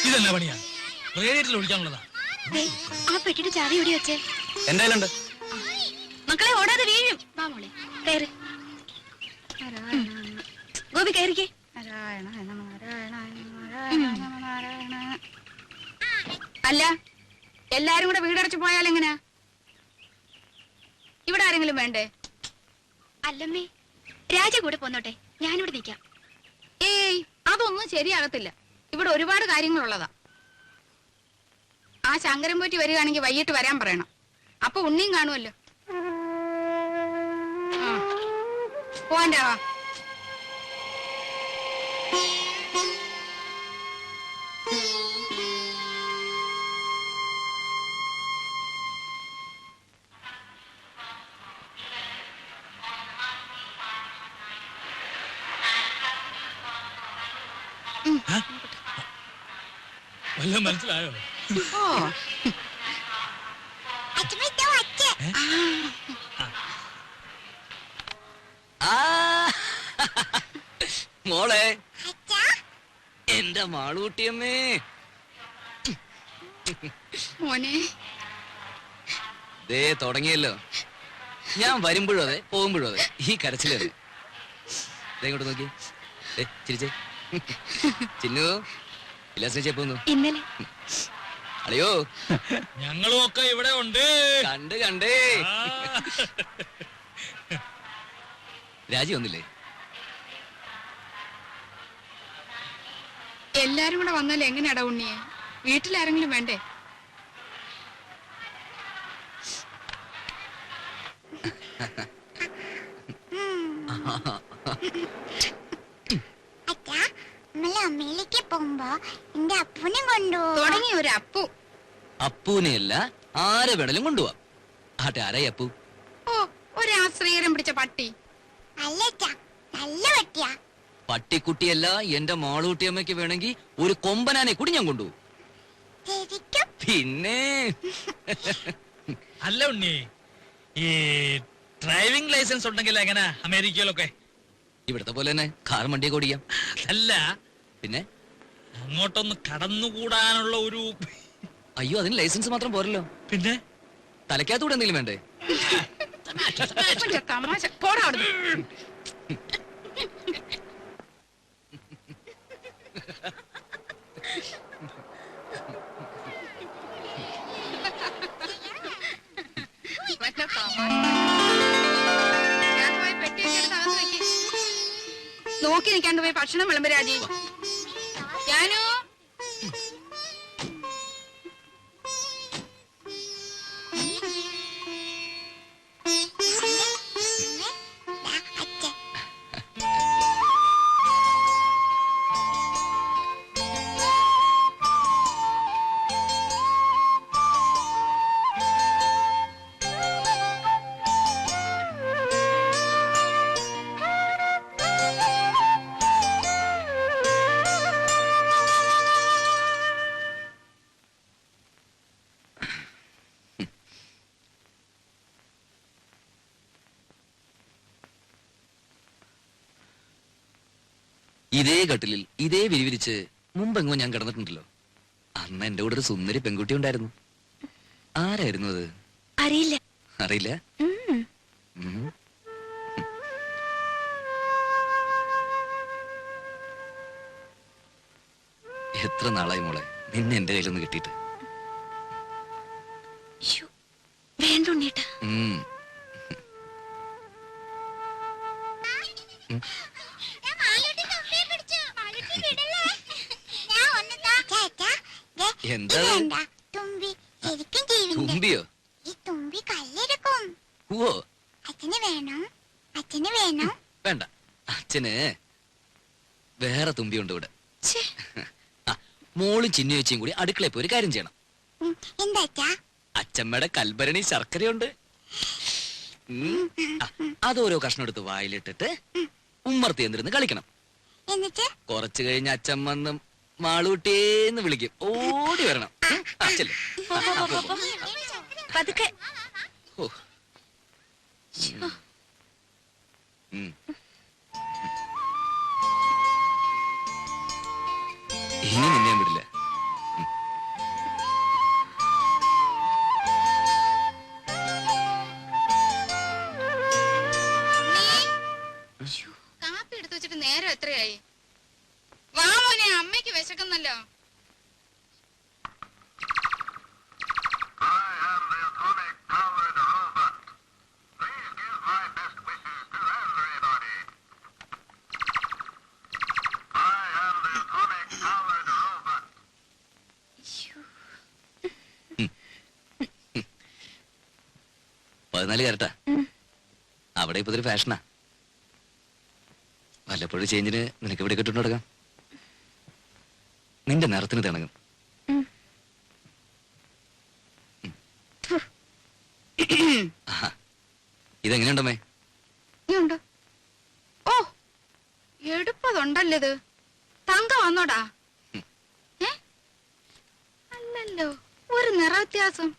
ഇതെന്നാ പണിയാ? റേഡിയേറ്ററിൽ ഒഴിക്കാനുള്ളതാ. ആ പെട്ടിട്ട് ചാവി ഓടി വെച്ചേ. എന്തായാലും മക്കളെ ഓടാതെ വീഴും. വാ മോളെ കയറി. ഗോപി കയറിക്കേ. അല്ല, എല്ലാരും കൂടെ വീടടച്ചു പോയാൽ എങ്ങനെയാ? ഇവിടെ ആരെങ്കിലും വേണ്ടേ? അല്ലമ്മേ, രാജ കൂടെ പോന്നോട്ടെ, ഞാനിവിടെ നിൽക്കാം. ഏയ്, അതൊന്നും ശരിയാകത്തില്ല. ഇവിടെ ഒരുപാട് കാര്യങ്ങളുള്ളതാ. ആ ശങ്കരൻ പോറ്റി വരികയാണെങ്കിൽ വൈകിട്ട് വരാൻ പറയണം. അപ്പൊ ഉണ്ണിയും കാണുമല്ലോ. പോവാണ്ടാവാ. വല്ലതും മനസ്സിലായോ? മോളെ, എന്റെ മാളൂട്ടിയമ്മേ. മോനെ, ദേ തുടങ്ങിയല്ലോ. ഞാൻ വരുമ്പോഴും അതെ, പോകുമ്പോഴും അതെ, ഈ കരച്ചിലല്ലേ. ഇങ്ങോട്ട് നോക്കി, ചിരിച്ചേ. ചിന്നു ഇല്ലാസിനെ പോന്നു. ഇന്നലെ അളിയോ, ഞങ്ങളും ഒക്കെ ഇവിടെ ഉണ്ട്. കണ്ടേ. രാജി വന്നില്ലേ? എല്ലാരും കൂടെ വന്നാൽ എങ്ങനെയാടാ ഉണ്ണിയെ? വീട്ടിലാരെങ്കിലും വേണ്ടേ? അമ്മയിലേക്ക് പോകുമ്പോ എന്റെ അപ്പൂനെ കൊണ്ടുപോകും. തുടങ്ങി ഒരു അപ്പു. അപ്പൂനെയല്ല, ആരെ വേണലും കൊണ്ടുപോവാം. ആട്ടെ, ആരായി അപ്പു? ഓ, ഒരു ആശ്രയരം പിടിച്ച പട്ടി. അല്ല നല്ല പട്ടിയാ. പട്ടിക്കുട്ടിയല്ല, എന്റെ മാളൂട്ടിയമ്മയ്ക്ക് വേണമെങ്കിൽ ഒരു കൊമ്പനാനെ കൂടി ഞാൻ കൊണ്ടുപോകും. പിന്നെ അല്ല ഉണ്ണി, ഈ ഡ്രൈവിംഗ് ലൈസൻസ് ഉണ്ടെങ്കിൽ എങ്ങനെ അമേരിക്കയിലൊക്കെ? ഇവിടത്തെ പോലെ തന്നെ കാർ വണ്ടിയൊക്കെ ഓടിക്കാം. അല്ല, പിന്നെ അങ്ങോട്ടൊന്ന് കടന്നുകൂടാനുള്ള ഒരു... അയ്യോ, അതിന് ലൈസൻസ് മാത്രം പോരല്ലോ. പിന്നെ തലയ്ക്കകത്തൂടെ എന്തെങ്കിലും വേണ്ടേ? തമാശ. പോടാ അവിടുന്ന്. നോക്കി നിൽക്കാണ്ട് പോയി ഭക്ഷണം വിളമ്പ് രാജി. ഞാനോ ഇതേ കട്ടിലിൽ ഇതേ വിരിവിരിച്ച് മുമ്പെങ്ങോ ഞാൻ കിടന്നിട്ടുണ്ടല്ലോ. അന്ന് എന്റെ കൂടെ ഒരു സുന്ദരി പെൺകുട്ടി ഉണ്ടായിരുന്നു. ആരായിരുന്നു അത്? അറിയില്ല. അറിയില്ല? എത്ര നാളായി മോളെ നിന്നെ എന്റെ കയ്യിലൊന്ന് കിട്ടിയിട്ട്. വേണ്ട ഉണ്ണീട്ടാ. എന്താ തുമ്പിയോ? ഓ, അച്ഛന് വേണം. വേണ്ട, അച്ഛന് വേറെ തുമ്പിയുണ്ട് ഇവിടെ. മോളും ചിന്നു ചേച്ചിയും കൂടി അടുക്കളയിൽ പോയി ഒരു കാര്യം ചെയ്യണം. എന്താ? അച്ഛമ്മയുടെ കൽഭരണി ശർക്കരയുണ്ട്. അതോരോ കഷ്ണം എടുത്ത് വായിലിട്ടിട്ട് ഉമ്മർത്തി എന്നിരുന്ന് കളിക്കണം. കുറച്ചു കഴിഞ്ഞ് അച്ഛൻ വന്ന് മാളൂട്ടേന്ന് വിളിക്കും. ഓടി വരണം. അച്ഛല്ലേ ഇനി നിന്നെ വിടില്ല. വാ മോനെ, അമ്മയ്ക്ക് വിശക്കുന്നല്ലോ. പതിനാല് കരട്ടാ. അവിടെ ഇപ്പൊ ഇതൊരു ഫാഷനാ. വല്ലപ്പോഴും ചേഞ്ചിന് നിനക്ക് ഇവിടെ കിട്ടുന്നു കൊടുക്കാം. നിന്റെ നിറത്തിന് തിണങ്ങും. ഇതെങ്ങനെയുണ്ടമ്മേ? നീയുണ്ടോ? ഓ, എടുപ്പതുണ്ടല്ലോ ഇത്. തങ്ക വന്നോടാ? അല്ലല്ലോ, ഒരു നിറ വ്യത്യാസം.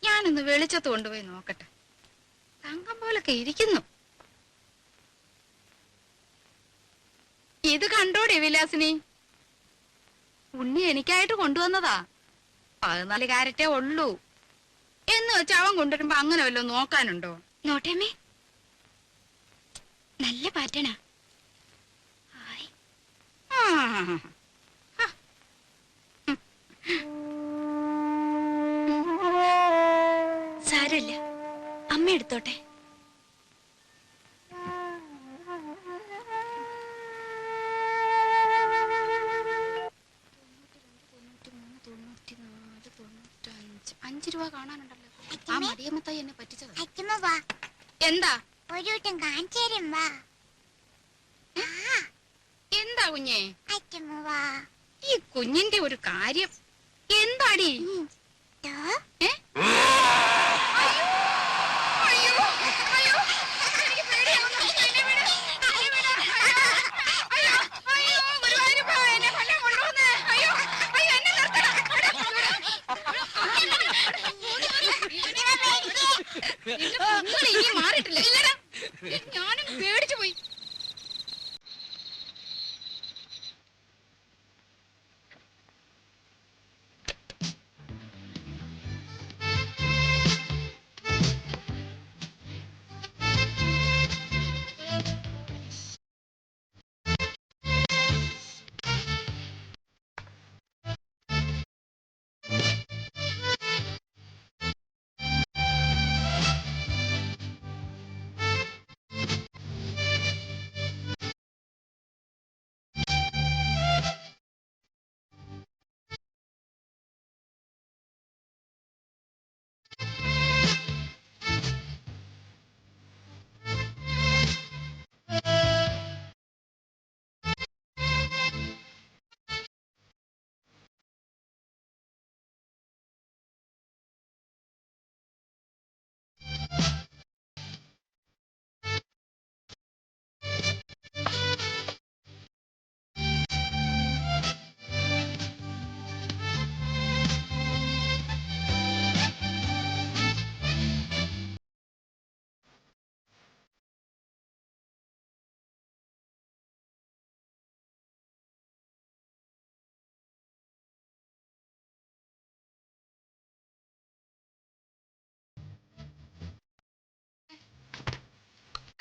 ഞാനൊന്ന് വെളിച്ചത്ത് കൊണ്ടുപോയി നോക്കട്ടെ. തങ്കം പോലൊക്കെ ഇരിക്കുന്നു. ഇത് കണ്ടോടെ വിലാസിനി? ഉണ്ണി എനിക്കായിട്ട് കൊണ്ടുവന്നതാ. 14 കാരറ്റേ ഉള്ളൂ എന്ന് വെച്ച് അവൻ കൊണ്ടുവരുമ്പോ അങ്ങനെ വല്ലോ നോക്കാനുണ്ടോ? നോട്ടേമ്മേ, നല്ല പാറ്റണാ. ഹായ്. ആ, സാരല്ല, അമ്മ എടുത്തോട്ടെ. $5 കാണാനുണ്ടല്ലോ. ആ മടിയമ്മത്തായി എന്നെ പറ്റിച്ചത്. വാ, എന്താ? ഒരു വട്ടം കാണിച്ചു തരും. വാ. എന്താ കുഞ്ഞേ? അച്ഛമ്മ വാ. ഈ കുഞ്ഞിന്റെ ഒരു കാര്യം എന്താടി? ദോ. ഏ? അയ്യോ, അയ്യോ, അയ്യോ, എനിക്ക് പേടിയാവുന്നു. എന്നെ വിട്, എന്നെ വിട്. അയ്യോ, അയ്യോ, ഗുരുവായൂരപ്പാ, എന്നെ കൊല്ലാൻ കൊണ്ടുവന്നേ. അയ്യോ, അയ്യോ, എന്നെ നിർത്തണം. നിങ്ങൾ ഇനി മാറിയിട്ടില്ല. ഇല്ലടാ, ഞാനും പേടിച്ചു പോയി.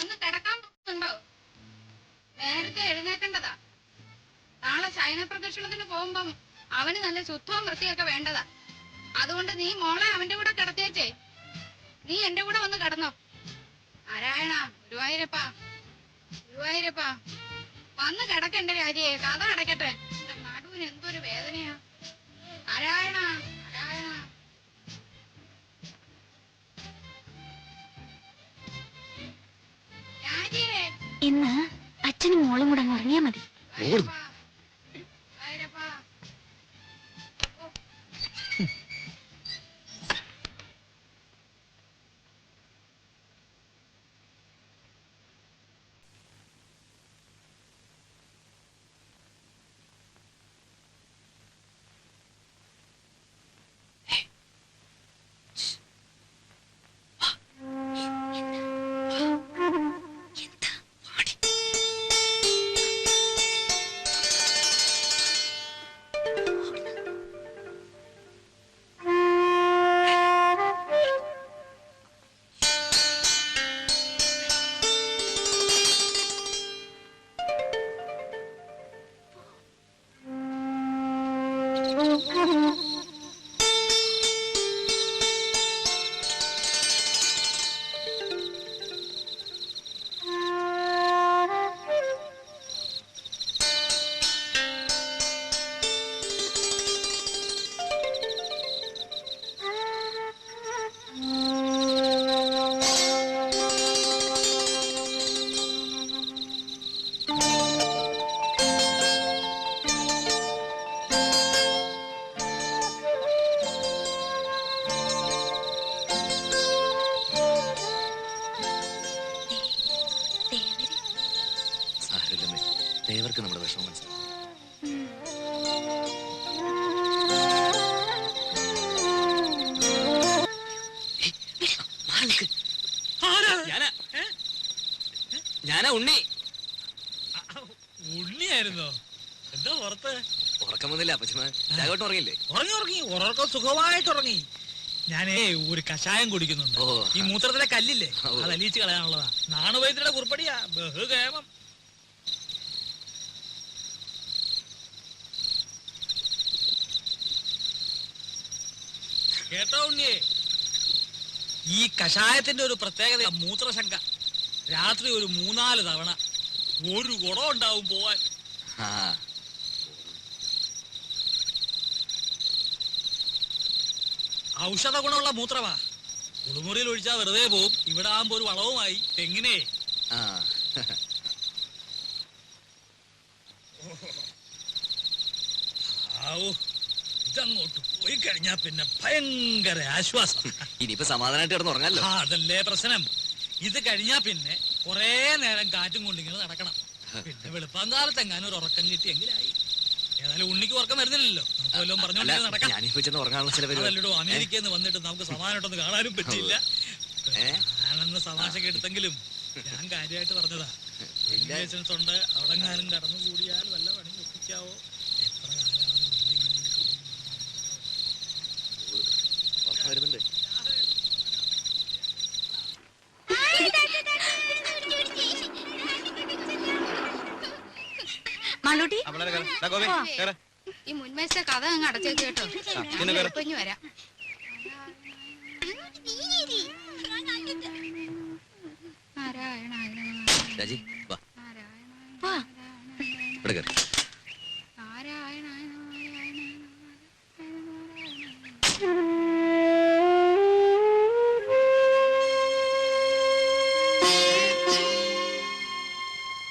അന്ന് കിടക്കാൻ പോകുന്നുണ്ടോ? നേരത്തെ എഴുന്നേക്കേണ്ടതാ. നാളെ ശയന പ്രദക്ഷിണത്തിന് പോകുമ്പം അവന് നല്ല ശുദ്ധവും വൃത്തിയൊക്കെ വേണ്ടതാ. അതുകൊണ്ട് നീ മോളെ അവന്റെ കൂടെ കിടത്തിയേച്ചേ. നീ എന്റെ കൂടെ വന്ന് കിടന്നോ. നാരായണ, ഗുരുവായൂരപ്പാ, ഗുരുവായൂരപ്പാ, വന്ന് കിടക്കണ്ട രാജിയെ. കഥ അടയ്ക്കട്ടെ. എന്റെ നടുവിന് എന്തൊരു വേദനയാ. നാരായണ, നാരായണ. രാജിയെ. ഇന്ന് അച്ഛനും മോളും കൂടെ അങ്ങ് ഉറങ്ങിയാ മതി. ഗുരുവായൂരപ്പാ, ഗുരുവായൂരപ്പാ. സാരമില്ലമ്മേ, ദേവർക്ക് നമ്മുടെ വിഷമം മനസ്സിലാവും. ഞാനാ ഉണ്ണി. ഉണ്ണിയായിരുന്നോ? എന്താ പുറത്ത്? ഉറക്കം വന്നില്ല അപ്പച്ചമ്മ. രാഘവട്ടം ഉറങ്ങില്ലേ? ഉറങ്ങി ഉറക്കം സുഖമായിട്ട് ഉറങ്ങി. ഞാനേ ഒരു കഷായം കുടിക്കുന്നുണ്ട്. ഓ. ഈ മൂത്രത്തിലെ കല്ലില്ലേ, ഓ. അത് അലിയിച്ച് കളയാനുള്ളതാ. നാണുവൈദ്യരുടെ കുറിപ്പടിയാ, ബഹുകേമം. കേട്ടോ ഉണ്ണിയെ, ഈ കഷായത്തിന്റെ ഒരു പ്രത്യേകത മൂത്രശങ്ക. രാത്രി ഒരു 3-4 തവണ ഒരു കുടം ഉണ്ടാവും പോവാൻ. ആ, ഔഷധ ഗുണമുള്ള മൂത്രമാ. കുളിമുറിയിൽ ഒഴിച്ചാൽ വെറുതെ പോവും. ഇവിടെ ആകുമ്പോ ഒരു വളവുമായി. തെങ്ങിനെ ആ. ഇതങ്ങോട്ട് പോയി കഴിഞ്ഞാ പിന്നെ ഭയങ്കര ആശ്വാസം. ഇനിയിപ്പോ സമാധാനമായിട്ട് കിടന്ന് ഉറങ്ങാലോ. അതല്ലേ പ്രശ്നം. ഇത് കഴിഞ്ഞാ പിന്നെ കൊറേ നേരം കാറ്റും കൊണ്ടിങ്ങനെ നടക്കണം. പിന്നെ വെളുപ്പാങ്കാലത്തെങ്ങാനും ഒരു ഉറക്കം കിട്ടിയെങ്കിലായി. ഏതായാലും ഉണ്ണിക്ക് ഉറക്കം വരുന്നില്ലല്ലോ. നമുക്ക് വല്ലതും പറഞ്ഞോണ്ട് നടക്കാം. ഞാനിപ്പോ ചെന്ന് ഉറങ്ങാനുള്ള ചില പരിപാടി. അതല്ലോ അമേരിക്കയിൽ നിന്ന് വന്നിട്ട് നമുക്ക് സമാധാനമായിട്ടൊന്ന് കാണാനും പറ്റില്ല. ഞാനെന്ന് തമാശക്ക് എടുത്തെങ്കിലും ഞാൻ കാര്യമായിട്ട് പറഞ്ഞതാ. ലൈസൻസ് ഉണ്ട്. അവിടെങ്ങാനും കടന്നു കൂടിയാൽ വല്ല പണി ഒപ്പിക്കാവോ? എത്ര കാലമാണ് ഉറക്കം വരുന്നുണ്ട്. മാളൂട്ടി, ഈ മുൻവശത്തെ കഥ അങ്ങ് അടച്ചേക്ക് കേട്ടോ. കുഞ്ഞു വരാം. രാജി വാ, വാ. ഇവിടെ കയറി.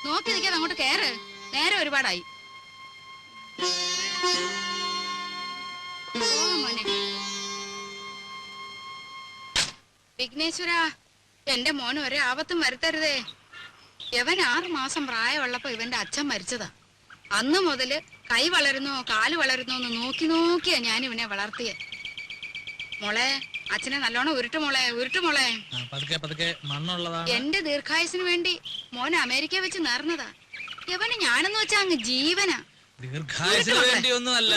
നോക്കി നിൽക്കാതെ അങ്ങോട്ട് കേറ്. നേരെ ഒരുപാടായി. വിഘ്നേശ്വര, എന്റെ മോന് ഒരേ ആപത്തും വരുത്തരുതേ. ഇവൻ 6 മാസം പ്രായമുള്ളപ്പോ ഇവന്റെ അച്ഛൻ മരിച്ചതാ. അന്ന് മുതല് കൈ വളരുന്നോ കാല് വളരുന്നോ എന്ന് നോക്കി നോക്കിയാ ഞാൻ ഇവനെ വളർത്തിയെ. മോളെ, അച്ഛനെ നല്ലോണം ഉരുട്ടു മോളെ, ഉരുട്ടു മോളെ. പതുക്കെ പതുക്കെ മണ്ണുള്ളതാണ്. എന്റെ ദീർഘായുസിന് വേണ്ടി മോൻ അമേരിക്ക വെച്ച് നേർന്നതാ. ഇവന് ഞാനെന്ന് വെച്ചാ അങ്ങ് ജീവനാ. ദീർഘായുസിന് വേണ്ടിയൊന്നും അല്ല,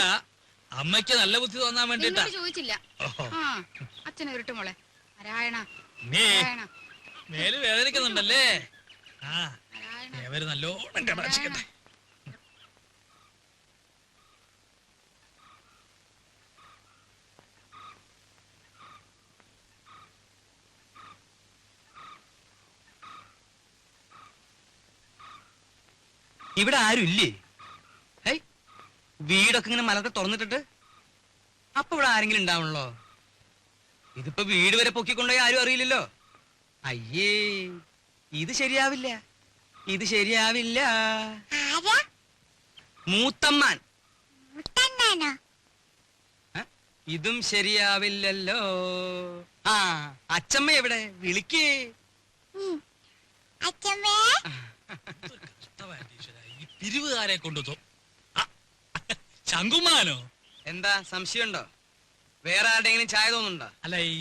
അമ്മയ്ക്ക് നല്ല ബുദ്ധി തോന്നാൻ വേണ്ടിട്ടാ. നിന്നോട് ചോദിച്ചില്ല. ആ, അച്ഛനെ ഉരുട്ടു മോളെ. നാരായണ നീ നാരായണ മേല് വേദനിക്കുന്നുണ്ടല്ലേ? ആ, നാരായണ. അവര് നല്ലോണം കടാക്ഷിക്കട്ടെ. ഇവിടെ ആരും ഇല്ലേ? ഹേയ്, വീടൊക്കെ ഇങ്ങനെ മലത്തെ തുറന്നിട്ടിട്ട് അപ്പൊ ഇവിടെ ആരെങ്കിലും ഉണ്ടാവണല്ലോ. ഇതിപ്പോ വീട് വരെ പൊക്കിക്കൊണ്ടുപോയി ആരും അറിയില്ലല്ലോ. അയ്യേ, ഇത് ശരിയാവില്ല, ഇത് ശരിയാവില്ല. ആരാ? മൂത്തമ്മാൻ. മുത്തണ്ണാനോ? ഇതും ശരിയാവില്ലല്ലോ. ആ, അച്ചമ്മ എവിടെ? വിളിക്കേ. അച്ഛമ്മേ. ഈ പിരിവുകാരെ കൊണ്ടു ശങ്കുമാനോ? എന്താ സംശയമുണ്ടോ? വേറെ ആരുടെയെങ്കിലും ചായ തോന്നുന്നുണ്ടോ? അല്ല, ഈ